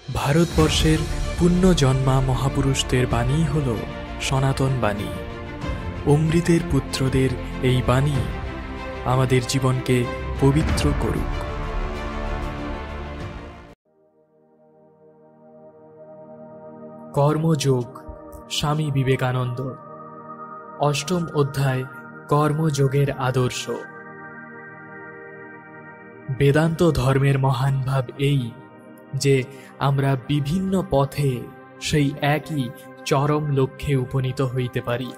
ভারতবর্ষের পুণ্যজন্মা মহাপুরুষদের বাণী হল সনাতন বাণী। অমৃতের পুত্রদের এই বাণী আমাদের জীবনকে পবিত্র করুক। কর্মযোগ, স্বামী বিবেকানন্দ। অষ্টম অধ্যায়, কর্মযোগের আদর্শ। বেদান্ত ধর্মের মহান ভাব এই যে আমরা বিভিন্ন পথে সেই একই চরম লক্ষ্যে উপনীত হইতে পারি।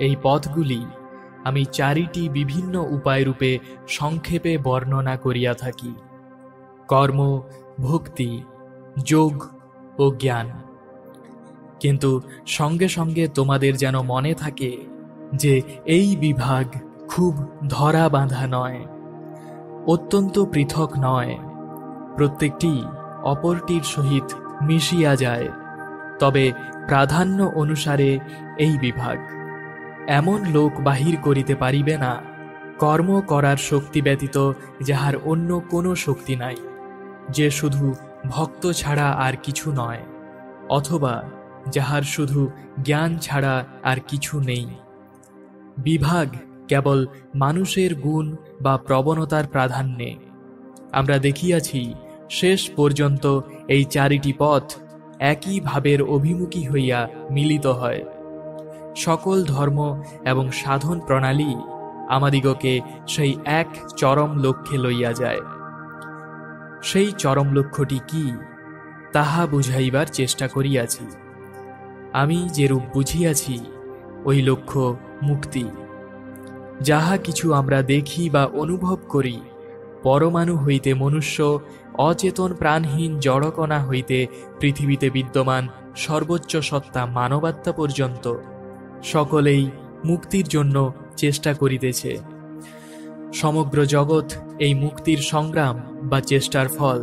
এই পথগুলি আমি চারিটি বিভিন্ন উপায়রূপে সংক্ষেপে বর্ণনা করিয়া থাকি: কর্ম, ভক্তি, যোগ ও জ্ঞান। কিন্তু সঙ্গে সঙ্গে তোমাদের যেন মনে থাকে যে এই বিভাগ খুব ধরা বাঁধা নয়, অত্যন্ত পৃথক নয়, প্রত্যেকটি অপরটির সহিত মিশিয়া যায়। তবে প্রাধান্য অনুসারে এই বিভাগ এমন লোক বাহির করিতে পারিবে না, কর্ম করার শক্তি ব্যতীত যাহার অন্য কোনো শক্তি নাই, যে শুধু ভক্ত ছাড়া আর কিছু নয়, অথবা যাহার শুধু জ্ঞান ছাড়া আর কিছু নেই। বিভাগ কেবল মানুষের গুণ বা প্রবণতার প্রাধান্যে। আমরা দেখিয়াছি শেষ পর্যন্ত এই চারিটি পথ একই ভাবের অভিমুখী হইয়া মিলিত হয়। সকল ধর্ম এবং সাধন প্রণালী আমাদিগকে সেই এক চরম লক্ষ্যে লইয়া যায়। সেই চরম লক্ষ্যটি কি, তাহা বুঝাইবার চেষ্টা করিয়াছি। আমি যেরূপ বুঝিয়াছি, ওই লক্ষ্য মুক্তি। যাহা কিছু আমরা দেখি বা অনুভব করি, পরমাণু হইতে মনুষ্য, অচেতন প্রাণহীন জড়কণা হইতে পৃথিবীতে বিদ্যমান সর্বোচ্চ সত্তা মানবাত্মা পর্যন্ত, সকলেই মুক্তির জন্য চেষ্টা করিতেছে। সমগ্র জগৎ এই মুক্তির সংগ্রাম বা চেষ্টার ফল।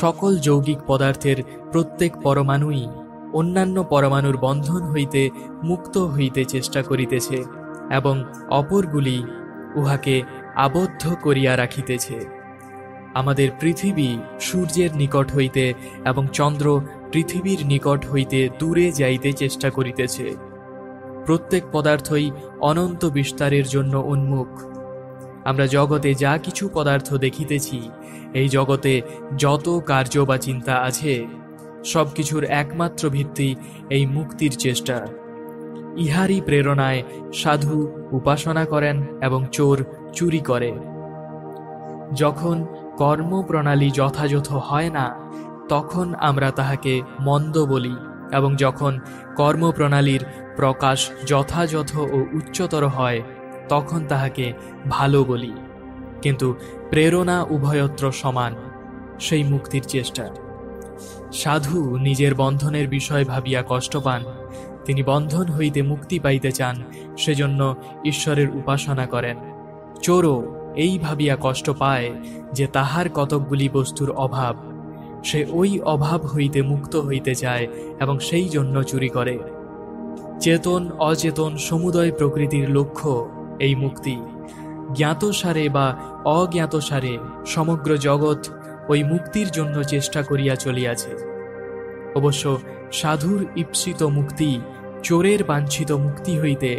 সকল যৌগিক পদার্থের প্রত্যেক পরমাণুই অন্যান্য পরমাণুর বন্ধন হইতে মুক্ত হইতে চেষ্টা করিতেছে এবং অপরগুলি উহাকে আবদ্ধ করিয়া রাখিতেছে। আমাদের পৃথিবী সূর্যের নিকট হইতে এবং চন্দ্র পৃথিবীর নিকট হইতে দূরে যাইতে চেষ্টা করিতেছে। প্রত্যেক পদার্থই অনন্ত বিস্তারের জন্য উন্মুখ। আমরা জগতে যা কিছু পদার্থ দেখিতেছি, এই জগতে যত কার্য বা চিন্তা আছে, সব কিছুর একমাত্র ভিত্তি এই মুক্তির চেষ্টা। ইহারই প্রেরণায় সাধু উপাসনা করেন এবং চোর চুরি করে। যখন কর্মপ্রণালী যথাযথ হয় না, তখন আমরা তাহাকে মন্দ বলি, এবং যখন কর্মপ্রণালীর প্রকাশ যথাযথ ও উচ্চতর হয়, তখন তাহাকে ভালো বলি। কিন্তু প্রেরণা উভয়ত্র সমান, সেই মুক্তির চেষ্টা। সাধু নিজের বন্ধনের বিষয় ভাবিয়া কষ্ট পান, তিনি বন্ধন হইতে মুক্তি পাইতে চান, সেজন্য ঈশ্বরের উপাসনা করেন। চোরও এই ভাবিয়া কষ্ট পায় যে তাহার কতকগুলি বস্তুর অভাব, সে ওই অভাব হইতে মুক্ত হইতে চায় এবং সেই জন্য চুরি করে। চেতন অচেতন সমুদয় প্রকৃতির লক্ষ্য এই মুক্তি। জ্ঞাতসারে বা অজ্ঞাতসারে সমগ্র জগৎ ওই মুক্তির জন্য চেষ্টা করিয়া চলিয়াছে। অবশ্য সাধুর ঈপ্সিত মুক্তি চোরের বাঞ্ছিত মুক্তি হইতে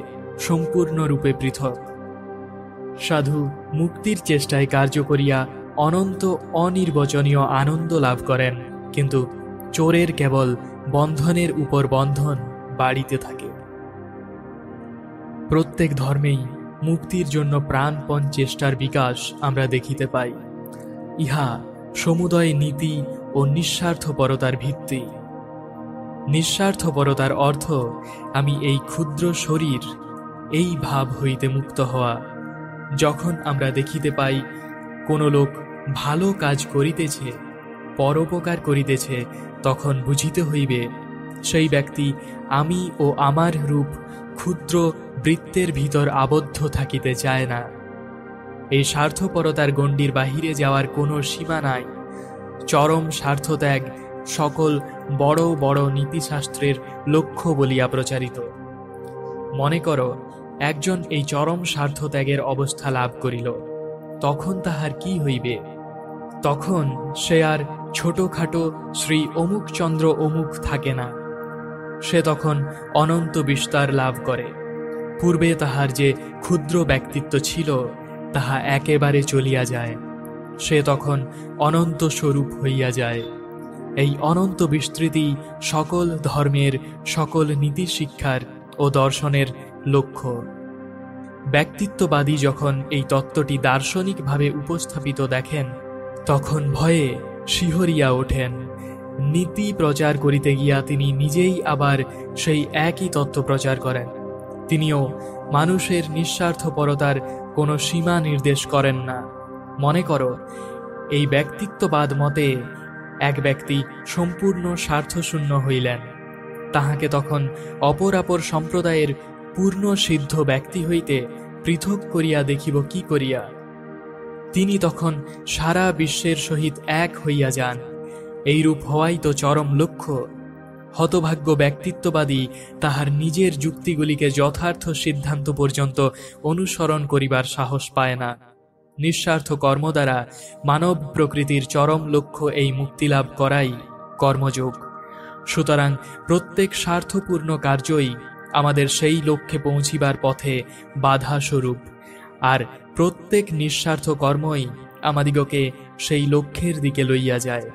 সম্পূর্ণরূপে পৃথক। সাধু মুক্তির চেষ্টায় কার্য করিয়া অনন্ত অনির্বচনীয় আনন্দ লাভ করেন, কিন্তু চোরের কেবল বন্ধনের উপর বন্ধন বাড়িতে থাকে। প্রত্যেক ধর্মেই মুক্তির জন্য প্রাণপণ চেষ্টার বিকাশ আমরা দেখিতে পাই। ইহা সমুদয় নীতি ও নিঃস্বার্থপরতার ভিত্তি। নিঃস্বার্থপরতার অর্থ আমি এই ক্ষুদ্র শরীর, এই ভাব হইতে মুক্ত হওয়া। যখন আমরা দেখিতে পাই কোনো লোক ভালো কাজ করিতেছে, পরোপকার করিতেছে, তখন বুঝিতে হইবে সেই ব্যক্তি আমি ও আমার রূপ ক্ষুদ্র বৃত্তের ভিতর আবদ্ধ থাকিতে চায় না। এই স্বার্থপরতার গণ্ডির বাহিরে যাওয়ার কোনো সীমা নাই। চরম স্বার্থত্যাগ সকল বড় বড় নীতিশাস্ত্রের লক্ষ্য বলিয়া প্রচারিত। মনে করো, একজন এই চরম স্বার্থত্যাগের অবস্থা লাভ করিল, তখন তাহার কি হইবে? তখন সে আর ছোটখাটো শ্রী অমুক চন্দ্র অমুক থাকে না, সে তখন অনন্ত বিস্তার লাভ করে। পূর্বে তাহার যে ক্ষুদ্র ব্যক্তিত্ব ছিল তাহা একেবারে চলিয়া যায়, সে তখন অনন্ত স্বরূপ হইয়া যায়। এই অনন্ত বিস্তৃতি সকল ধর্মের, সকল নীতি শিক্ষার ও দর্শনের লক্ষ্য। ব্যক্তিত্ববাদী যখন এই তত্ত্বটি দার্শনিকভাবে উপস্থাপিত দেখেন, তখন ভয়ে শিহরিয়া ওঠেন। নীতি প্রচার করিতে গিয়া তিনি নিজেই আবার সেই একই তত্ত্ব প্রচার করেন। তিনিও মানুষের নিঃস্বার্থপরতার কোনো সীমা নির্দেশ করেন না। মনে করো, এই ব্যক্তিত্ববাদ মতে এক ব্যক্তি সম্পূর্ণ স্বার্থশূন্য হইলেন, তাহাকে তখন অপর সম্প্রদায়ের পূর্ণ সিদ্ধ ব্যক্তি হইতে পৃথক করিয়া দেখিব কি করিয়া? তিনি তখন সারা বিশ্বের সহিত এক হইয়া যান। এইরূপ হওয়াই তো চরম লক্ষ্য। হতভাগ্য ব্যক্তিত্ববাদী তাহার নিজের যুক্তিগুলিকে যথার্থ সিদ্ধান্ত পর্যন্ত অনুসরণ করিবার সাহস পায় না। নিঃস্বার্থ কর্ম দ্বারা মানব প্রকৃতির চরম লক্ষ্য এই মুক্তিলাভ করাই কর্মযোগ। সুতরাং প্রত্যেক স্বার্থপূর্ণ কার্যই আমাদের সেই লক্ষ্যে পৌঁছিবার পথে বাধা স্বরূপ, আর প্রত্যেক নিঃস্বার্থ কর্মই আমাদিগকে সেই লক্ষ্যের দিকে লইয়া যায়।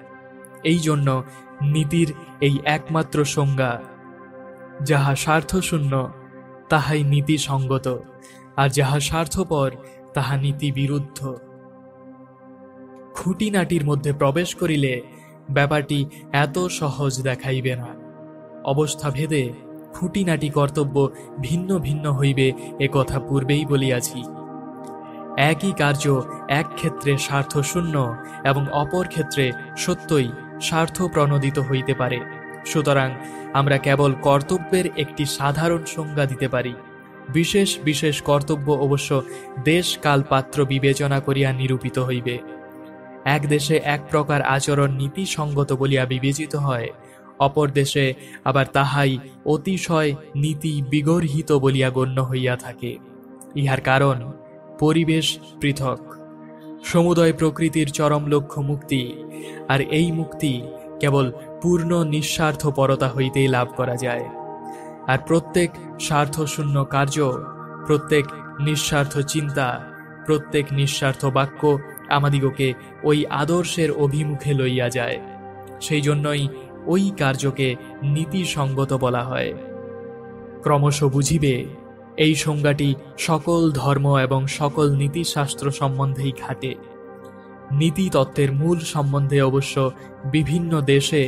এই জন্য নীতির এই একমাত্র সংজ্ঞা, যাহা স্বার্থশূন্য তাহাই নীতি সঙ্গত, আর যাহা স্বার্থপর তাহা নীতি বিরুদ্ধ। খুঁটিনাটির মধ্যে প্রবেশ করিলে ব্যাপারটি এত সহজ দেখাইবে না। অবস্থা ভেদে খুঁটিনাটি কর্তব্য ভিন্ন ভিন্ন হইবে, এ কথা পূর্বেই বলিয়াছি। একই কার্য এক ক্ষেত্রে স্বার্থশূন্য এবং অপর ক্ষেত্রে সত্যই স্বার্থ প্রণোদিত হইতে পারে। সুতরাং আমরা কেবল কর্তব্যের একটি সাধারণ সংজ্ঞা দিতে পারি। বিশেষ বিশেষ কর্তব্য অবশ্য দেশ কাল পাত্র বিবেচনা করিয়া নিরূপিত হইবে। এক দেশে এক প্রকার আচরণ নীতিসঙ্গত বলিয়া বিবেচিত হয়, অপর দেশে আবার তাহাই অতিশয় নীতি বিগর্হিত বলিয়া গণ্য হইয়া থাকে। ইহার কারণ পরিবেশ পৃথক। সমুদয় প্রকৃতির চরম লক্ষ্য মুক্তি, আর এই মুক্তি কেবল পূর্ণ নিঃস্বার্থপরতা হইতেই লাভ করা যায়। আর প্রত্যেক স্বার্থশূন্য কার্য, প্রত্যেক নিঃস্বার্থ চিন্তা, প্রত্যেক নিঃস্বার্থ বাক্য আমাদিগকে ওই আদর্শের অভিমুখে লইয়া যায়। সেই জন্যই ওই কার্যকে নীতিসঙ্গত বলা হয়। ক্রমশ বুঝিবে, এই সংজ্ঞাটি সকল ধর্ম এবং সকল নীতিশাস্ত্র সম্বন্ধেই খাটে। নীতি তত্ত্বের মূল সম্বন্ধে অবশ্য বিভিন্ন দেশে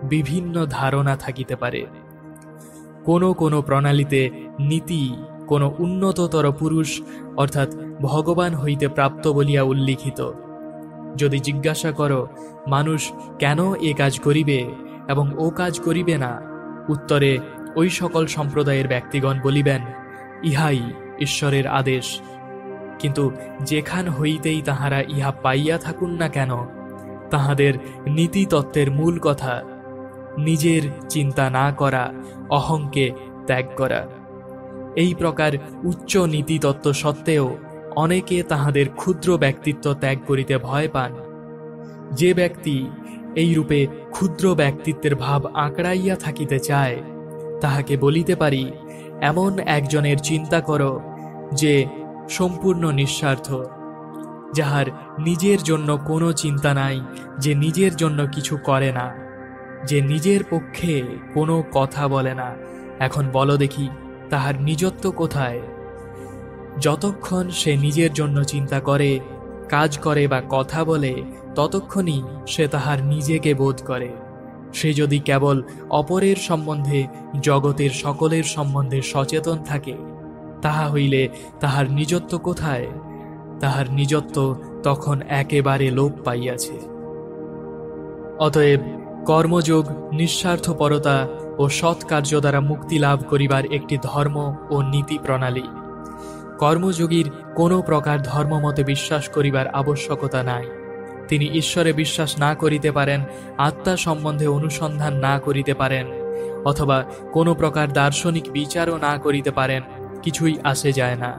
বিভিন্ন ধারণা থাকিতে পারে। কোনো কোনো প্রণালীতে নীতি কোনো উন্নততর পুরুষ অর্থাৎ ভগবান হইতে প্রাপ্ত বলিয়া উল্লিখিত। যদি জিজ্ঞাসা করো মানুষ কেন এ কাজ করিবে এবং ও কাজ করিবে না, উত্তরে ওই সকল সম্প্রদায়ের ব্যক্তিগণ বলিবেন, ইহাই ঈশ্বরের আদেশ। কিন্তু যেখান হইতেই তাহারা ইহা পাইয়া থাকুন না কেন, তাহাদের নীতি তত্ত্বের মূল কথা নিজের চিন্তা না করা, অহংকে ত্যাগ করা। এই প্রকার উচ্চ নীতি তত্ত্ব সত্ত্বেও অনেকে তাহাদের ক্ষুদ্র ব্যক্তিত্ব ত্যাগ করিতে ভয় পান। যে ব্যক্তি এই রূপে ক্ষুদ্র ব্যক্তিত্বের ভাব আঁকড়াইয়া থাকিতে চায়, তাহাকে বলিতে পারি, এমন একজনের চিন্তা করো যে সম্পূর্ণ নিঃস্বার্থ, যাহার নিজের জন্য কোনো চিন্তা নাই, যে নিজের জন্য কিছু করে না, যে নিজের পক্ষে কোনো কথা বলে না। এখন বলো দেখি, তাহার নিজত্ব কোথায়? যতক্ষণ সে নিজের জন্য চিন্তা করে, কাজ করে বা কথা বলে, ততক্ষণই সে তাহার নিজেকে বোধ করে। সে যদি কেবল অপরের সম্বন্ধে, জগতের সকলের সম্বন্ধে সচেতন থাকে, তাহা হইলে তাহার নিজত্ব কোথায়? তাহার নিজত্ব তখন একেবারে লোপ পাইয়াছে। অতএব কর্মযোগ নিঃস্বার্থপরতা ও সৎ কার্য দ্বারা মুক্তি লাভ করিবার একটি ধর্ম ও নীতি প্রণালী। কর্মযোগীর কোনো প্রকার ধর্মমতে বিশ্বাস করিবার আবশ্যকতা নাই। তিনি ঈশ্বরে বিশ্বাস না করিতে পারেন, আত্মা সম্বন্ধে অনুসন্ধান না করিতে পারেন, অথবা কোনো প্রকার দার্শনিক বিচারও না করিতে পারেন, কিছুই আসে যায় না।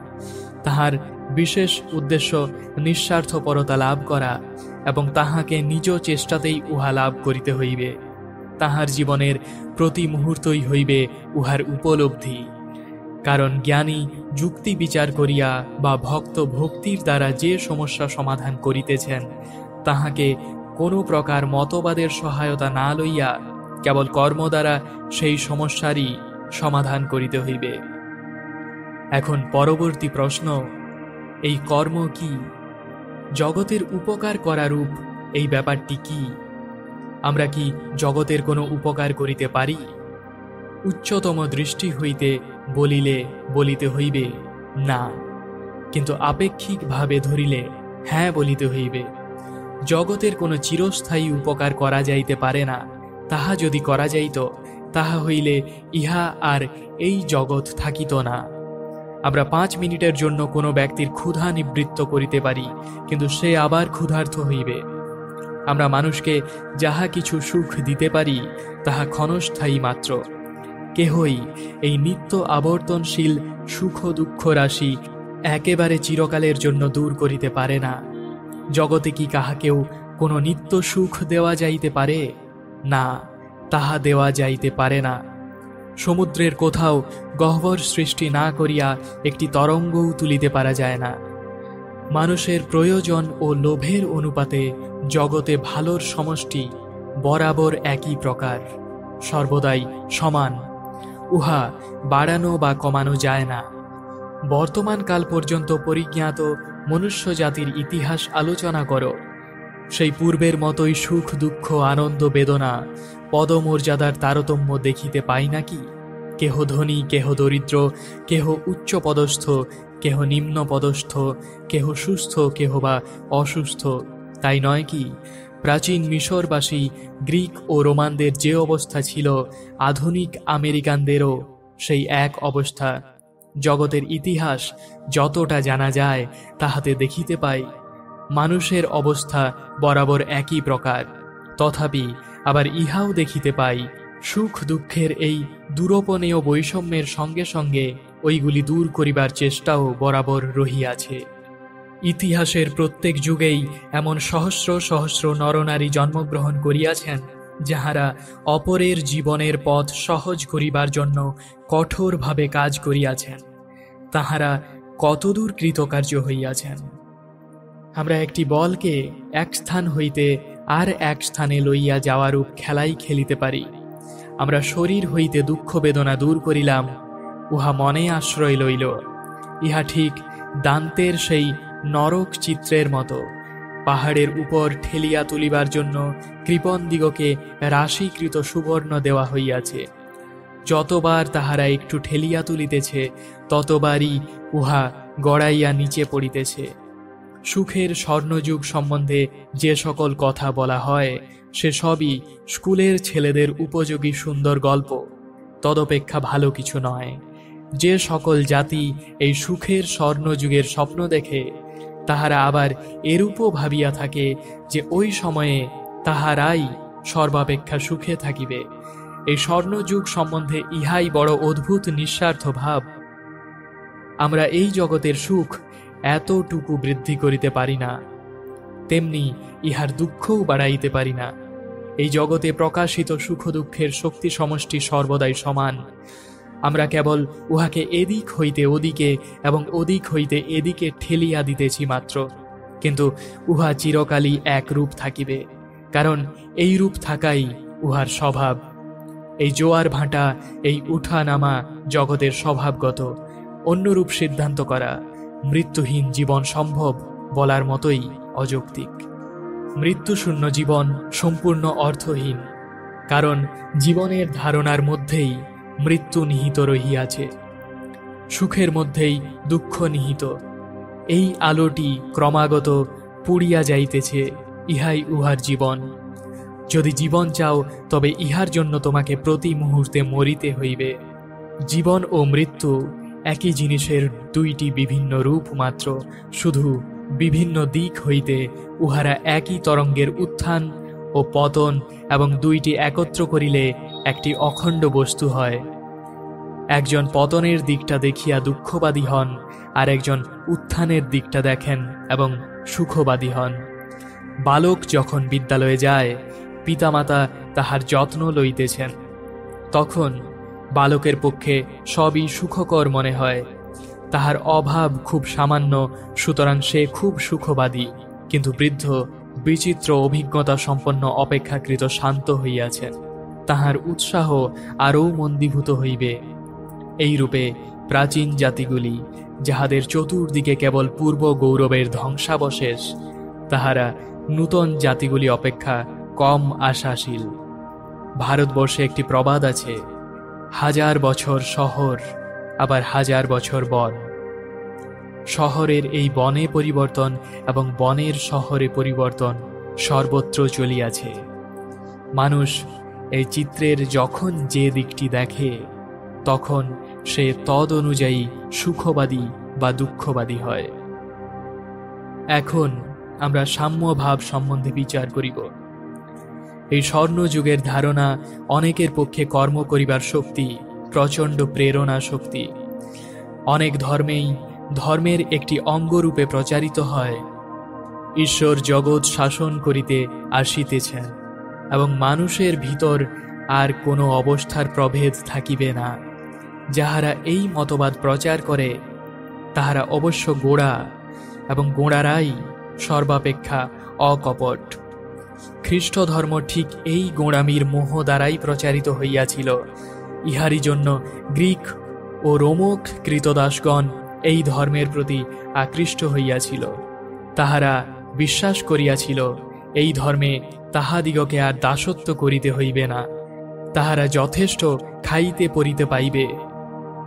তাহার বিশেষ উদ্দেশ্য নিঃস্বার্থপরতা লাভ করা, এবং তাহাকে নিজ চেষ্টাতেই উহা লাভ করিতে হইবে। তাহার জীবনের প্রতি মুহূর্তই হইবে উহার উপলব্ধি। কারণ জ্ঞানী যুক্তি বিচার করিয়া বা ভক্ত ভক্তির দ্বারা যে সমস্যা সমাধান করিতেছেন, তাহাকে কোনো প্রকার মতবাদের সহায়তা না লইয়া কেবল কর্ম দ্বারা সেই সমস্যারই সমাধান করিতে হইবে। এখন পরবর্তী প্রশ্ন, এই কর্ম কি? জগতের উপকার করা রূপ এই ব্যাপারটি কি? আমরা কি জগতের কোনো উপকার করিতে পারি? উচ্চতম দৃষ্টি হইতে বলিলে বলিতে হইবে না, কিন্তু আপেক্ষিকভাবে ধরিলে হ্যাঁ বলিতে হইবে। জগতের কোনো চিরস্থায়ী উপকার করা যাইতে পারে না। তাহা যদি করা যাইত, তাহা হইলে ইহা আর এই জগৎ থাকিত না। আমরা 5 মিনিটের জন্য কোনো ব্যক্তির ক্ষুধা নিবৃত্ত করিতে পারি, কিন্তু সে আবার ক্ষুধার্ত হইবে। আমরা মানুষকে যাহা কিছু সুখ দিতে পারি, তাহা ক্ষণস্থায়ী মাত্র। কেহই এই নিত্য আবর্তনশীল সুখ দুঃখ রাশি একেবারে চিরকালের জন্য দূর করিতে পারে না। জগতে কি কাহাকেও কোনো নিত্য সুখ দেওয়া যাইতে পারে? না, তাহা দেওয়া যাইতে পারে না। সমুদ্রের কোথাও গহ্বর সৃষ্টি না করিয়া একটি তরঙ্গও তুলিতে পারা যায় না। মানুষের প্রয়োজন ও লোভের অনুপাতে জগতে ভালোর সমষ্টি বরাবর একই প্রকার, সর্বদাই সমান। উহা বাড়ানো বা কমানো যায় না। বর্তমান কাল পর্যন্ত পরিজ্ঞাত মনুষ্য জাতির ইতিহাস আলোচনা করো, সেই পূর্বের মতোই সুখ দুঃখ আনন্দ বেদনা পদমর্যাদার তারতম্য দেখিতে পাই নাকি? কেহ ধনী, কেহ দরিদ্র, কেহ উচ্চ পদস্থ, কেহ নিম্ন পদস্থ, কেহ সুস্থ, কেহ বা অসুস্থ, তাই নয় কি? প্রাচীন মিশরবাসী গ্রিক ও রোমানদের যে অবস্থা ছিল, আধুনিক আমেরিকানদেরও সেই এক অবস্থা। জগতের ইতিহাস যতটা জানা যায়, তাহাতে দেখিতে পাই মানুষের অবস্থা বরাবর একই প্রকার। তথাপি আবার ইহাও দেখিতে পাই, সুখ দুঃখের এই দূরপনেয় বৈষম্যের সঙ্গে সঙ্গে ওইগুলি দূর করিবার চেষ্টাও বরাবর রহিয়াছে। ইতিহাসের প্রত্যেক যুগেই এমন সহস্র সহস্র নরনারী জন্মগ্রহণ করিয়াছেন, যাহারা অপরের জীবনের পথ সহজ করিবার জন্য কঠোরভাবে কাজ করিয়াছেন। তাহারা কতদূর কৃতকার্য হইয়াছেন। আমরা একটি বলকে এক স্থান হইতে আর এক স্থানে লইয়া যাওয়ারূপ খেলাই খেলিতে পারি। আমরা শরীর হইতে দুঃখ বেদনা দূর করিলাম, উহা মনে আশ্রয় লইল। ইহা ঠিক দান্তের সেই নরক চিত্রের মতো। পাহাড়ের উপর ঠেলিয়া তুলিবার জন্য কৃপণদিগকে রাশিকৃত সুবর্ণ দেওয়া হইয়াছে। যতবার তাহারা একটু ঠেলিয়া তুলিতেছে, ততবারই উহা গড়াইয়া নিচে পড়িতেছে। সুখের স্বর্ণযুগ সম্বন্ধে যে সকল কথা বলা হয়, সে সবই স্কুলের ছেলেদের উপযোগী সুন্দর গল্প, তদপেক্ষা ভালো কিছু নয়। যে সকল জাতি এই সুখের স্বর্ণযুগের স্বপ্ন দেখে, তাহারা আবার এরূপও ভাবিয়া থাকে যে ওই সময়ে তাহারাই সর্বাপেক্ষা সুখে থাকিবে। এই স্বর্ণযুগ সম্বন্ধে ইহাই বড় অদ্ভুত নিঃস্বার্থ ভাব। আমরা এই জগতের সুখ এতটুকু বৃদ্ধি করিতে পারি না, তেমনি ইহার দুঃখও বাড়াইতে পারি না। এই জগতে প্রকাশিত সুখ দুঃখের শক্তি সমষ্টি সর্বদাই সমান। আমরা কেবল উহাকে এদিক হইতে ওদিকে এবং ওদিক হইতে এদিকে ঠেলিয়া দিতেছি মাত্র। কিন্তু উহা চিরকালই এক রূপ থাকিবে, কারণ এই রূপ থাকাই উহার স্বভাব। এই জোয়ার ভাটা, এই উঠা নামা জগতের স্বভাবগত। অন্যরূপ সিদ্ধান্ত করা মৃত্যুহীন জীবন সম্ভব বলার মতোই অযৌক্তিক। মৃত্যুশূন্য জীবন সম্পূর্ণ অর্থহীন, কারণ জীবনের ধারণার মধ্যেই মৃত্যু নিহিত রহিয়াছে, সুখের মধ্যেই দুঃখ নিহিত। এই আলোটি ক্রমাগত পুড়িয়া যাইতেছে, ইহাই উহার জীবন। যদি জীবন চাও, তবে ইহার জন্য তোমাকে প্রতি মুহূর্তে মরিতে হইবে। জীবন ও মৃত্যু একই জিনিসের দুইটি বিভিন্ন রূপ মাত্র, শুধু বিভিন্ন দিক হইতে উহারা একই তরঙ্গের উত্থান ও পতন, এবং দুইটি একত্র করিলে একটি অখণ্ড বস্তু হয়। একজন পতনের দিকটা দেখিয়া দুঃখবাদী হন, আর একজন উত্থানের দিকটা দেখেন এবং সুখবাদী হন। বালক যখন বিদ্যালয়ে যায়, পিতামাতা তাহার যত্ন লইতেছেন, তখন বালকের পক্ষে সবই সুখকর মনে হয়। তাহার অভাব খুব সামান্য, সুতরাং সে খুব সুখবাদী। কিন্তু বৃদ্ধ বিচিত্র অভিজ্ঞতা সম্পন্ন অপেক্ষাকৃত শান্ত হইয়াছেন, তাহার উৎসাহ আরও মন্দীভূত হইবে। এইরূপে প্রাচীন জাতিগুলি, যাহাদের চতুর্দিকে কেবল পূর্ব গৌরবের ধ্বংসাবশেষ, তাহারা নূতন জাতিগুলি অপেক্ষা কম আশাশীল। ভারতবর্ষে একটি প্রবাদ আছে, 1000 বছর শহর, আবার 1000 বছর বন। শহরের এই বনে পরিবর্তন এবং বনের শহরে পরিবর্তন সর্বত্র চলিয়াছে। মানুষ এই চিত্রের যখন যে দিকটি দেখে, তখন সে তদ অনুযায়ী সুখবাদী বা দুঃখবাদী হয়। এখন আমরা সাম্যভাব সম্বন্ধে বিচার করিব। এই স্বর্ণযুগের ধারণা অনেকের পক্ষে কর্ম করিবার শক্তি, প্রচণ্ড প্রেরণা শক্তি। অনেক ধর্মেই ধর্মের একটি অঙ্গরূপে প্রচারিত হয়। ঈশ্বর জগৎ শাসন করিতে আসিতেছেন এবং মানুষের ভিতর আর কোনো অবস্থার প্রভেদ থাকিবে না। যাহারা এই মতবাদ প্রচার করে, তাহারা অবশ্য গোঁড়া, এবং গোঁড়ারাই সর্বাপেক্ষা অকপট। খ্রিস্ট ধর্ম ঠিক এই গোঁড়ামির মোহ দ্বারাই প্রচারিত হইয়াছিল। ইহারই জন্য গ্রীক ও রোমক কৃতদাসগণ এই ধর্মের প্রতি আকৃষ্ট হইয়াছিল। তাহারা বিশ্বাস করিয়াছিল, এই ধর্মে তাহাদিগকে আর দাসত্ব করিতে হইবে না, তাহারা যথেষ্ট খাইতে পরিতে পাইবে।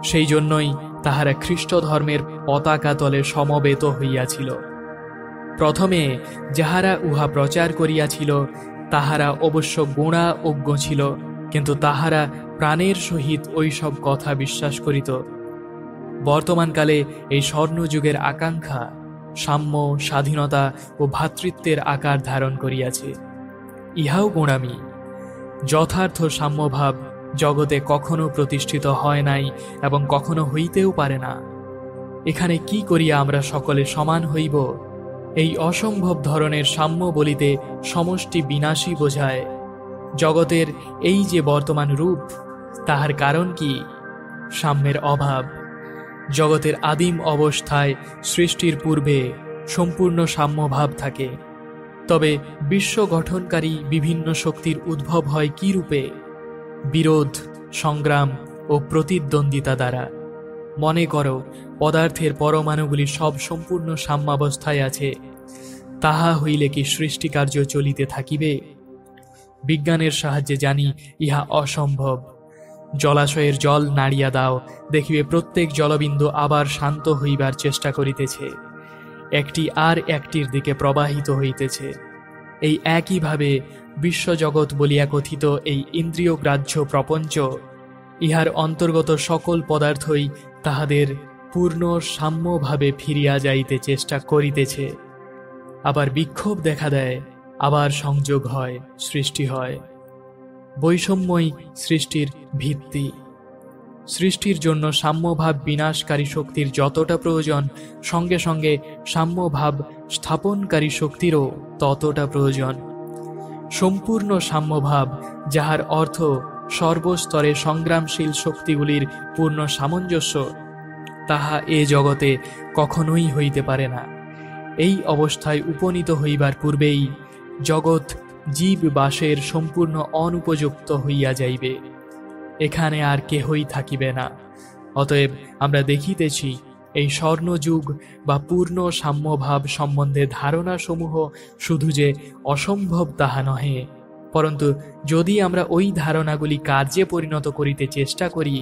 সেই জন্যই তাহারা খ্রিস্ট ধর্মের পতাকা তলে সমবেত হইয়াছিল। প্রথমে যাহারা উহা প্রচার করিয়াছিল, তাহারা অবশ্য গোঁড়া অজ্ঞ ছিল, কিন্তু তাহারা প্রাণের সহিত ওইসব কথা বিশ্বাস করিত। বর্তমানকালে এই স্বর্ণযুগের আকাঙ্ক্ষা সাম্য, স্বাধীনতা ও ভ্রাতৃত্বের আকার ধারণ করিয়াছে। ইহাও গোঁড়ামি। যথার্থ সাম্যভাব জগতে কখনো প্রতিষ্ঠিত হয় নাই এবং কখনো হইতেও পারে না। এখানে কি করিয়া আমরা সকলে সমান হইব? এই অসম্ভব ধরনের সাম্য বলিতে সমষ্টি বিনাশী বোঝায়। জগতের এই যে বর্তমান রূপ, তাহার কারণ কি? সাম্যের অভাব। জগতের আদিম অবস্থায় সৃষ্টির পূর্বে সম্পূর্ণ সাম্যভাব থাকে। তবে বিশ্ব গঠনকারী বিভিন্ন শক্তির উদ্ভব হয় কি রূপে? বিরোধ, সংগ্রাম ও প্রতিদ্বন্দ্বিতা দ্বারা। মনে করো, পদার্থের পরমাণুগুলি সব সম্পূর্ণ সাম্যাবস্থায় আছে, তাহা হইলে কি সৃষ্টিকার্য চলিতে থাকিবে? বিজ্ঞানের সাহায্যে জানি ইহা অসম্ভব। জলাশয়ের জল নাড়িয়া দাও, দেখিবে প্রত্যেক জলবিন্দু আবার শান্ত হইবার চেষ্টা করিতেছে, একটি আর একটির দিকে প্রবাহিত হইতেছে। এই একইভাবে বিশ্বজগৎ বলিয়া কথিত এই ইন্দ্রিয়গ্রাহ্য প্রপঞ্চ, ইহার অন্তর্গত সকল পদার্থই তাহাদের পূর্ণ সাম্যভাবে ফিরিয়া যাইতে চেষ্টা করিতেছে। আবার বিক্ষোভ দেখা দেয়, আবার সংযোগ হয়, সৃষ্টি হয়। বৈষম্যই সৃষ্টির ভিত্তি। সৃষ্টির জন্য সাম্যভাব বিনাশকারী শক্তির যতটা প্রয়োজন, সঙ্গে সঙ্গে সাম্যভাব স্থাপনকারী শক্তিরও ততটা প্রয়োজন। সম্পূর্ণ সাম্যভাব, যাহার অর্থ সর্বস্তরে সংগ্রামশীল শক্তিগুলির পূর্ণ সামঞ্জস্য, তাহা এ জগতে কখনোই হইতে পারে না। এই অবস্থায় উপনীত হইবার পূর্বেই জগৎ জীব বাসের সম্পূর্ণ অনুপযুক্ত হইয়া যাইবে। এখানে আর কেহই থাকিবে না। অতএব আমরা দেখিতেছি, এই স্বর্ণযুগ বা পূর্ণ সাম্যভাব সম্বন্ধে ধারণাসমূহ শুধু যে অসম্ভব তাহা নহে, পরন্তু যদি আমরা ওই ধারণাগুলি কার্যে পরিণত করিতে চেষ্টা করি,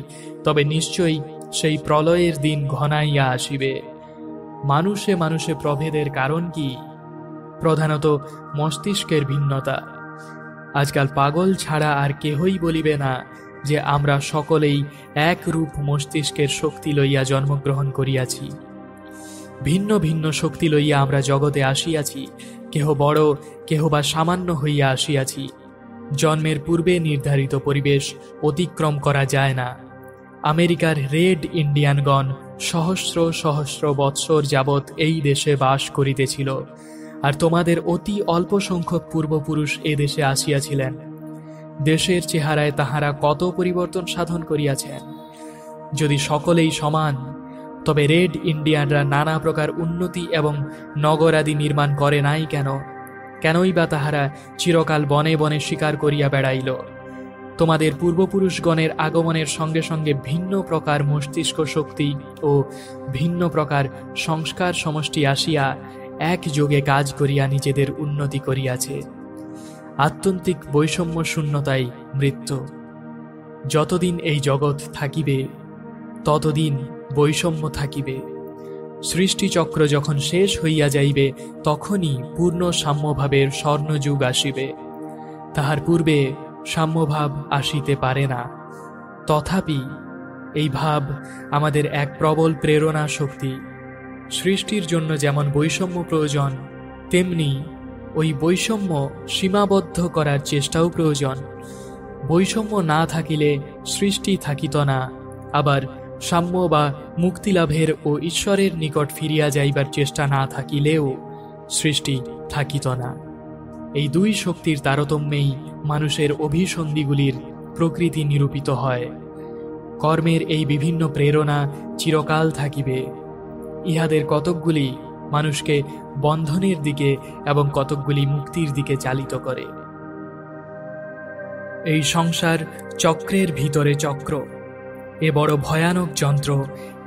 তবে নিশ্চয়ই সেই প্রলয়ের দিন ঘনাইয়া আসিবে। মানুষে মানুষে প্রভেদের কারণ কি? প্রধানত মস্তিষ্কের ভিন্নতা। আজকাল পাগল ছাড়া আর কেহই বলিবে না যে আমরা সকলেই একরূপ মস্তিষ্কের শক্তি লইয়া জন্মগ্রহণ করিয়াছি। ভিন্ন ভিন্ন শক্তি লইয়া আমরা জগতে আসিয়াছি, কেহ বড়, কেহ বা সামান্য হইয়া আসিয়াছি। জন্মের পূর্বে নির্ধারিত পরিবেশ অতিক্রম করা যায় না। আমেরিকার রেড ইন্ডিয়ানগণ সহস্র সহস্র বৎসর যাবৎ এই দেশে বাস করিতেছিল। আর তোমাদের অতি অল্প সংখ্যক পূর্বপুরুষ এ দেশে আসিয়াছিলেন। দেশের চেহারায় তাহারা কত পরিবর্তন সাধন করিয়াছেন। যদি সকলেই সমান, তবে রেড ইন্ডিয়ানরা নানা প্রকার উন্নতি এবং নগরাদি নির্মাণ করে নাই কেন? কেনই বা তাহারা চিরকাল বনে বনে শিকার করিয়া বেড়াইল? তোমাদের পূর্বপুরুষগণের আগমনের সঙ্গে সঙ্গে ভিন্ন প্রকার মস্তিষ্ক শক্তি ও ভিন্ন প্রকার সংস্কার সমষ্টি আসিয়া একযোগে কাজ করিয়া নিজেদের উন্নতি করিয়াছে। আত্যন্তিক বৈষম্য শূন্যতাই মৃত্যু। যতদিন এই জগৎ থাকিবে, ততদিন বৈষম্য থাকিবে। সৃষ্টিচক্র যখন শেষ হইয়া যাইবে, তখনই পূর্ণ সাম্যভাবের স্বর্ণযুগ আসিবে। তাহার পূর্বে সাম্যভাব আসিতে পারে না। তথাপি এই ভাব আমাদের এক প্রবল প্রেরণা শক্তি। সৃষ্টির জন্য যেমন বৈষম্য প্রয়োজন, তেমনি ওই বৈষম্য সীমাবদ্ধ করার চেষ্টাও প্রয়োজন। বৈষম্য না থাকিলে সৃষ্টি থাকিত না, আবার সাম্য বা মুক্তিলাভের ও ঈশ্বরের নিকট ফিরিয়া যাইবার চেষ্টা না থাকিলেও সৃষ্টি থাকিত না। এই দুই শক্তির তারতম্যেই মানুষের অভিসন্ধিগুলির প্রকৃতি নিরূপিত হয়। কর্মের এই বিভিন্ন প্রেরণা চিরকাল থাকিবে। ইহাদের কতকগুলি মানুষকে বন্ধনের দিকে এবং কতকগুলি মুক্তির দিকে চালিত করে। এই সংসার চক্রের ভিতরে চক্র, এ বড় ভয়ানক যন্ত্র।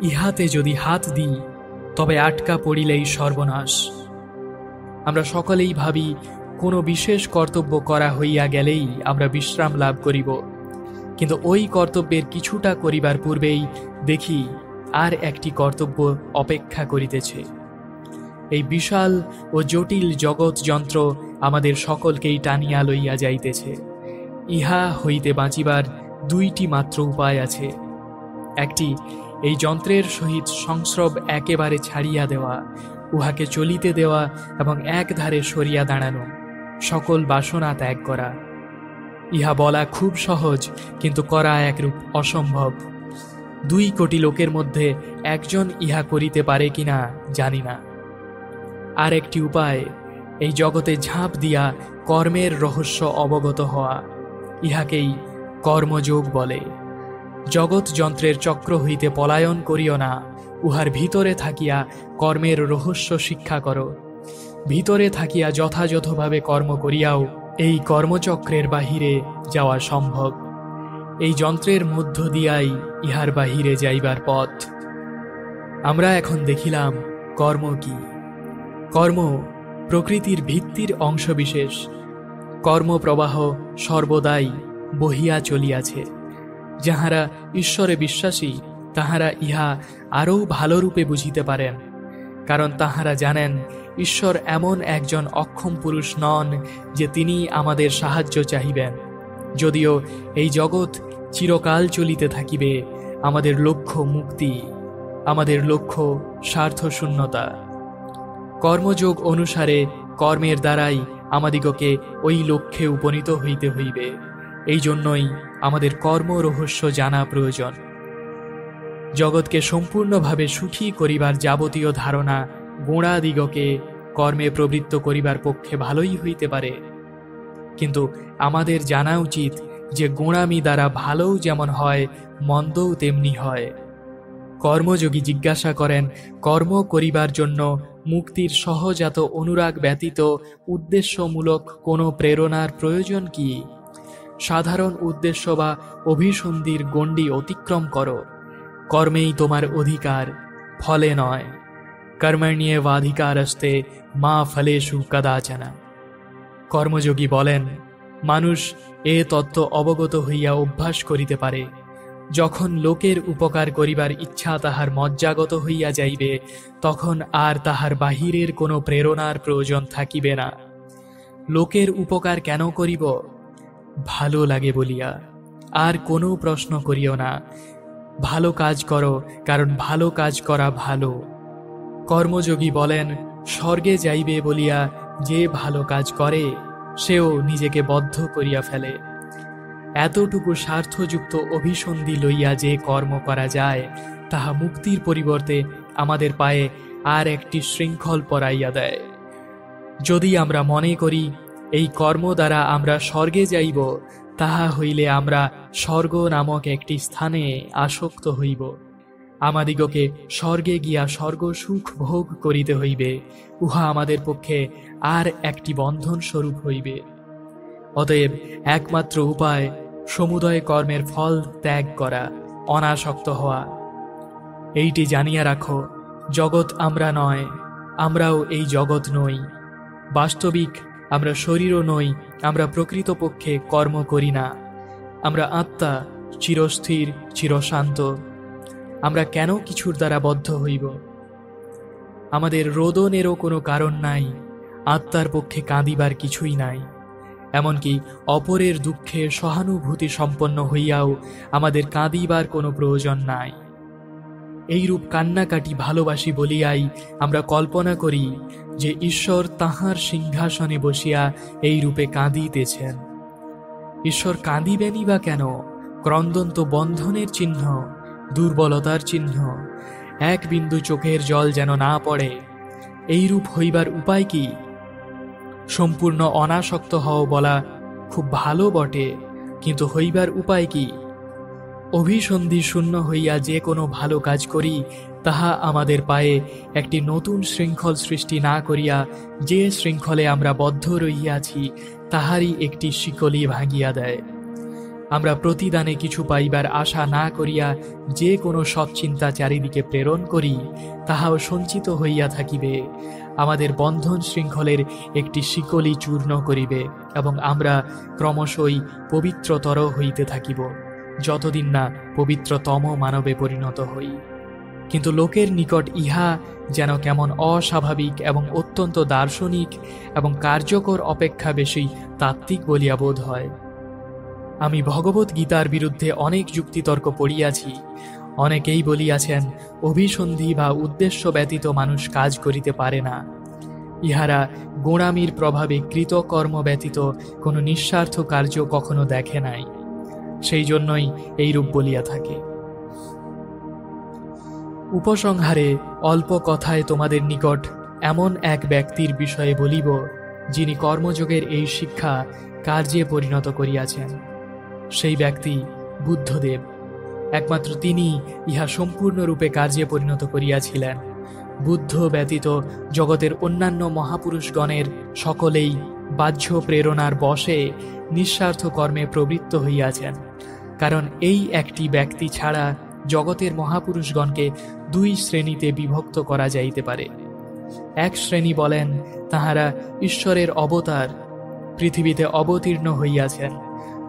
ইহাতে যদি হাত দিই, তবে আটকা পড়িলেই সর্বনাশ। আমরা সকলেই ভাবি কোনো বিশেষ কর্তব্য করা হইয়া গেলেই আমরা বিশ্রাম লাভ করিব, কিন্তু ওই কর্তব্যের কিছুটা করিবার পূর্বেই দেখি আর একটি কর্তব্য অপেক্ষা করিতেছে। এই বিশাল ও জটিল জগৎ যন্ত্র আমাদের সকলকেই টানিয়া লইয়া যাইতেছে। ইহা হইতে বাঁচিবার দুইটি মাত্র উপায় আছে। একটি, এই যন্ত্রের সহিত সংস্রব একেবারে ছাড়িয়া দেওয়া, উহাকে চলিতে দেওয়া এবং একধারে সরিয়া দাঁড়ানো, সকল বাসনা ত্যাগ করা। ইহা বলা খুব সহজ, কিন্তু করা একরূপ অসম্ভব। 2 কোটি লোকের মধ্যে একজন ইহা করিতে পারে কিনা জানি না। আর একটি উপায়, এই জগতে ঝাঁপ দিয়া কর্মের রহস্য অবগত হওয়া। ইহাকেই কর্মযোগ বলে। জগৎ যন্ত্রের চক্র হইতে পলায়ন করিও না, উহার ভিতরে থাকিয়া কর্মের রহস্য শিক্ষা করো। ভিতরে থাকিয়া যথাযথভাবে কর্ম করিয়াও এই কর্মচক্রের বাহিরে যাওয়া সম্ভব। এই যন্ত্রের মধ্য দিয়াই ইহার বাহিরে যাইবার পথ। আমরা এখন দেখিলাম কর্ম কি। কর্ম প্রকৃতির ভিত্তির অংশবিশেষ। কর্মপ্রবাহ সর্বদাই বহিয়া চলিয়াছে। যাহারা ঈশ্বরে বিশ্বাসী, তাহারা ইহা আরও ভালোরূপে বুঝিতে পারেন, কারণ তাহারা জানেন ঈশ্বর এমন একজন অক্ষম পুরুষ নন যে তিনি আমাদের সাহায্য চাহিবেন। যদিও এই জগৎ চিরকাল চলিতে থাকিবে, আমাদের লক্ষ্য মুক্তি, আমাদের লক্ষ্য স্বার্থশূন্যতা। কর্মযোগ অনুসারে কর্মের দ্বারাই আমাদিগকে ওই লক্ষ্যে উপনীত হইতে হইবে। এই জন্যই আমাদের কর্ম রহস্য জানা প্রয়োজন। জগৎকে সম্পূর্ণভাবে সুখী করিবার যাবতীয় ধারণা গোঁড়াদিগকে কর্মে প্রবৃত্ত করিবার পক্ষে ভালোই হইতে পারে, কিন্তু আমাদের জানা উচিত যে গোঁড়ামি দ্বারা ভালোও যেমন হয়, মন্দও তেমনি হয়। কর্মযোগী জিজ্ঞাসা করেন, কর্ম করিবার জন্য মুক্তির সহজাত অনুরাগ ব্যতীত উদ্দেশ্যমূলক কোনো প্রেরণার প্রয়োজন কি? সাধারণ উদ্দেশ্য বা অভিসন্ধির গণ্ডি অতিক্রম করো। কর্মেই তোমার অধিকার, ফলে নয়। কর্মণ্যেবাধিকারস্তে মা ফলেষু কদাচন। কর্মযোগী বলেন, মানুষ এ তত্ত্ব অবগত হইয়া অভ্যাস করিতে পারে। যখন লোকের উপকার করিবার ইচ্ছা তাহার মজ্জাগত হইয়া যাইবে, তখন আর তাহার বাহিরের কোনো প্রেরণার প্রয়োজন থাকিবে না। লোকের উপকার কেন করিব? ভালো লাগে বলিয়া। আর কোনো প্রশ্ন করিও না। ভালো কাজ করো, কারণ ভালো কাজ করা ভালো। কর্মযোগী বলেন, স্বর্গে যাইবে বলিয়া যে ভালো কাজ করে, সেও নিজেকে বদ্ধ করিয়া ফেলে। এতটুকু স্বার্থযুক্ত অভিসন্ধি লইয়া যে কর্ম করা যায়, তাহা মুক্তির পরিবর্তে আমাদের পায়ে আর একটি শৃঙ্খল পরাইয়া দেয়। যদি আমরা মনে করি এই কর্ম দ্বারা আমরা স্বর্গে যাইব, তাহা হইলে আমরা স্বর্গ নামক একটি স্থানে আসক্ত হইব। আমাদিগকে স্বর্গে গিয়া স্বর্গ সুখ ভোগ করিতে হইবে, উহা আমাদের পক্ষে আর একটি বন্ধন স্বরূপ হইবে। অতএব একমাত্র উপায় সমুদয় কর্মের ফল ত্যাগ করা, অনাসক্ত হওয়া। এইটি জানিয়া রাখো, জগৎ আমরা নয়, আমরাও এই জগৎ নই। বাস্তবিক আমরা শরীরও নই, আমরা প্রকৃতপক্ষে কর্ম করি না। আমরা আত্মা, চিরস্থির, চিরশান্ত। আমরা কেন কিছুর দ্বারা বদ্ধ হইব? আমাদের রোদনেরও কোনো কারণ নাই, আত্মার পক্ষে কাঁদিবার কিছুই নাই। এমনকি অপরের দুঃখে সহানুভূতি সম্পন্ন হইয়াও আমাদের কাঁদিবার কোনো প্রয়োজন নাই। এইরূপ কান্নাকাটি ভালোবাসি বলিয়াই আমরা কল্পনা করি যে ঈশ্বর তাঁহার সিংহাসনে বসিয়া এই রূপে কাঁদিতেছেন। ঈশ্বর কাঁদিবেনই বা কেন? ক্রন্দন তো বন্ধনের চিহ্ন, দুর্বলতার চিহ্ন। এক বিন্দু চোখের জল যেন না পড়ে। এইরূপ হইবার উপায় কি? সম্পূর্ণ অনাসক্ত হও বলা খুব ভালো বটে, কিন্তু হইবার উপায় কি? অভিসন্ধি শূন্য হইয়া যে কোনো ভালো কাজ করি, তাহা আমাদের পায়ে একটি নতুন শৃঙ্খল সৃষ্টি না করিয়া যে শৃঙ্খলে আমরা বদ্ধ রহিয়াছি তাহারই একটি শিকলি ভাঙিয়া দেয়। আমরা প্রতিদানে কিছু পাইবার আশা না করিয়া যে কোনো সৎচিন্তা চারিদিকে প্রেরণ করি, তাহাও সঞ্চিত হইয়া থাকিবে, আমাদের বন্ধন শৃঙ্খলের একটি শিকলি চূর্ণ করিবে, এবং আমরা ক্রমশই পবিত্রতর হইতে থাকিব, যতদিন না পবিত্রতম মানবে পরিণত হই। কিন্তু লোকের নিকট ইহা যেন কেমন অস্বাভাবিক এবং অত্যন্ত দার্শনিক এবং কার্যকর অপেক্ষা বেশি তাত্ত্বিক বলিয়া বোধ হয়। আমি ভগবত গীতার বিরুদ্ধে অনেক যুক্তিতর্ক পড়িয়াছি। অনেকেই বলিয়াছেন, অভিসন্ধি বা উদ্দেশ্য ব্যতীত মানুষ কাজ করিতে পারে না। ইহারা গোঁড়ামির প্রভাবে কৃতকর্ম ব্যতীত কোনো নিঃস্বার্থ কার্য কখনো দেখে নাই, সেই জন্যই এইরূপ বলিয়া থাকে। উপসংহারে অল্প কথায় তোমাদের নিকট এমন এক ব্যক্তির বিষয়ে বলিব, যিনি কর্মযোগের এই শিক্ষা কার্যে পরিণত করিয়াছেন। সেই ব্যক্তি বুদ্ধদেব। একমাত্র তিনি ইহা সম্পূর্ণরূপে কার্যে পরিণত করিয়াছিলেন। বুদ্ধ ব্যতীত জগতের অন্যান্য মহাপুরুষগণের সকলেই বাহ্য প্রেরণার বশে নিঃস্বার্থ কর্মে প্রবৃত্ত হইয়াছেন। কারণ এই একটি ব্যক্তি ছাড়া জগতের মহাপুরুষগণকে দুই শ্রেণীতে বিভক্ত করা যাইতে পারে। এক শ্রেণী বলেন তাহারা ঈশ্বরের অবতার, পৃথিবীতে অবতীর্ণ হইয়াছেন।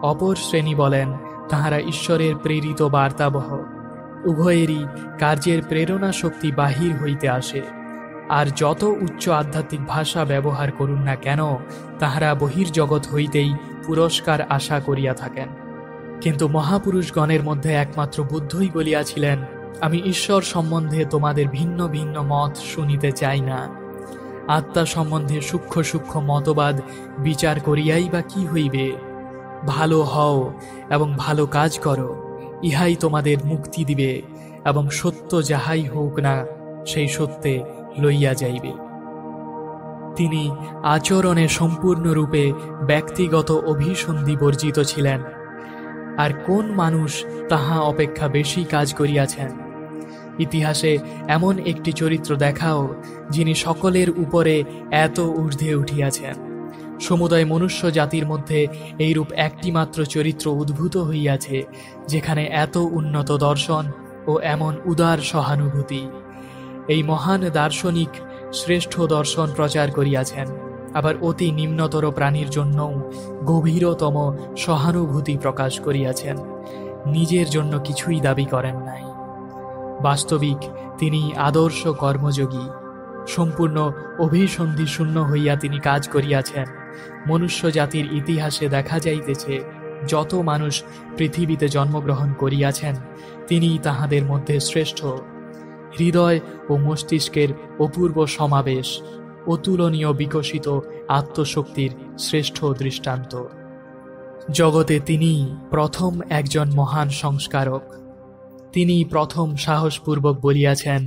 অপর শ্রেণী বলেন তাহারা ঈশ্বরের প্রেরিত বার্তাবহ। উভয়েরই কার্যের প্রেরণা শক্তি বাহির হইতে আসে। আর যত উচ্চ আধ্যাত্মিক ভাষা ব্যবহার করুন না কেন, তাহারা বহির্জগৎ হইতেই পুরস্কার আশা করিয়া থাকেন। কিন্তু মহাপুরুষগণের মধ্যে একমাত্র বুদ্ধই বলিয়াছিলেন, আমি ঈশ্বর সম্বন্ধে তোমাদের ভিন্ন ভিন্ন মত শুনিতে চাই না। আত্মা সম্বন্ধে সূক্ষ্ম সূক্ষ্ম মতবাদ বিচার করিয়াই বা কি হইবে? ভালো হও এবং ভালো কাজ করো, ইহাই তোমাদের মুক্তি দিবে, এবং সত্য যাহাই হোক না সেই সত্যে লইয়া যাইবে। তিনি আচরণে সম্পূর্ণরূপে ব্যক্তিগত অভিসন্ধি বর্জিত ছিলেন। আর কোন মানুষ তাহা অপেক্ষা বেশি কাজ করিয়াছেন? ইতিহাসে এমন একটি চরিত্র দেখাও, যিনি সকলের উপরে এত ঊর্ধ্বে উঠিয়াছেন। সমুদয় মনুষ্য জাতির মধ্যে এইরূপ একটি মাত্র চরিত্র উদ্ভূত হইয়াছে, যেখানে এত উন্নত দর্শন ও এমন উদার সহানুভূতি। এই মহান দার্শনিক শ্রেষ্ঠ দর্শন প্রচার করিয়াছেন, আবার অতি নিম্নতর প্রাণীর জন্যও গভীরতম সহানুভূতি প্রকাশ করিয়াছেন। নিজের জন্য কিছুই দাবি করেন নাই। বাস্তবিক তিনি আদর্শ কর্মযোগী। সম্পূর্ণ অভিসন্ধি শূন্য হইয়া তিনি কাজ করিয়াছেন। মনুষ্য জাতির ইতিহাসে দেখা যাইতেছে, যত মানুষ পৃথিবীতে জন্মগ্রহণ করিয়াছেন, তিনিই তাহাদের মধ্যে শ্রেষ্ঠ। হৃদয় ও মস্তিষ্কের অপূর্ব সমাবেশ, অতুলনীয় বিকশিত আত্মশক্তির শ্রেষ্ঠ দৃষ্টান্ত। জগতে তিনি প্রথম একজন মহান সংস্কারক। তিনি প্রথম সাহসপূর্বক বলিয়াছেন,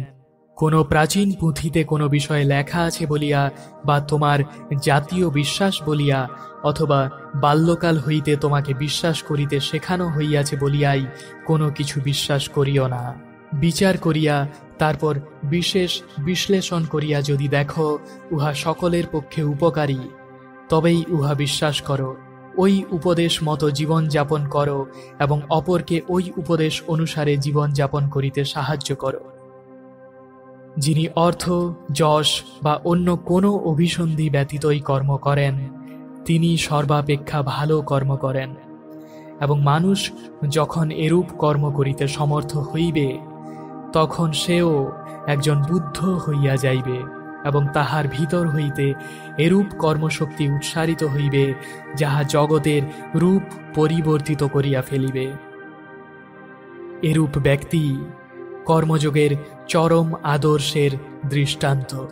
কোনো প্রাচীন পুঁথিতে কোনো বিষয়ে লেখা আছে বলিয়া বা তোমার জাতীয় বিশ্বাস বলিয়া অথবা বাল্যকাল হইতে তোমাকে বিশ্বাস করিতে শেখানো হইয়াছে বলিয়াই কোনো কিছু বিশ্বাস করিও না। বিচার করিয়া তারপর বিশেষ বিশ্লেষণ করিয়া যদি দেখো উহা সকলের পক্ষে উপকারী, তবেই উহা বিশ্বাস করো। ওই উপদেশ মতো জীবন যাপন করো এবং অপরকে ওই উপদেশ অনুসারে জীবন যাপন করিতে সাহায্য করো। যিনি অর্থ, যশ বা অন্য কোনো অভিসন্ধি ব্যতীতই কর্ম করেন, তিনি সর্বাপেক্ষা ভালো কর্ম করেন। এবং মানুষ যখন এরূপ কর্ম করিতে সমর্থ হইবে, তখন সেও একজন বুদ্ধ হইয়া যাইবে এবং তাহার ভিতর হইতে এরূপ কর্মশক্তি উৎসারিত হইবে, যাহা জগতের রূপ পরিবর্তিত করিয়া ফেলিবে। এরূপ ব্যক্তি কর্মযোগের চরম আদর্শের দৃষ্টান্ত।